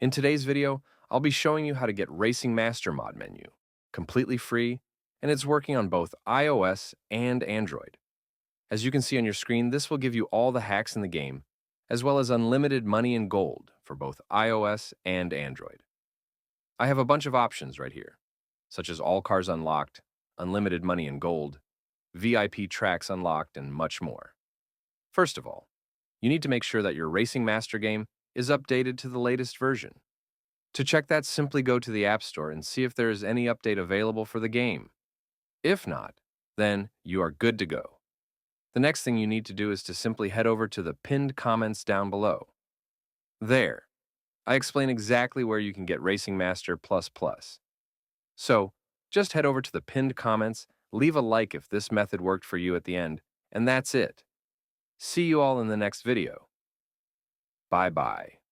In today's video, I'll be showing you how to get Racing Master mod menu, completely free, and it's working on both iOS and Android. As you can see on your screen, this will give you all the hacks in the game, as well as unlimited money and gold for both iOS and Android. I have a bunch of options right here, such as all cars unlocked, unlimited money and gold, VIP tracks unlocked, and much more. First of all, you need to make sure that your Racing Master game is updated to the latest version. To check that, simply go to the App Store and see if there is any update available for the game. If not, then you are good to go. The next thing you need to do is to simply head over to the pinned comments down below. There, I explain exactly where you can get Racing Master Plus Plus. So, just head over to the pinned comments, leave a like if this method worked for you at the end, and that's it. See you all in the next video. Bye-bye.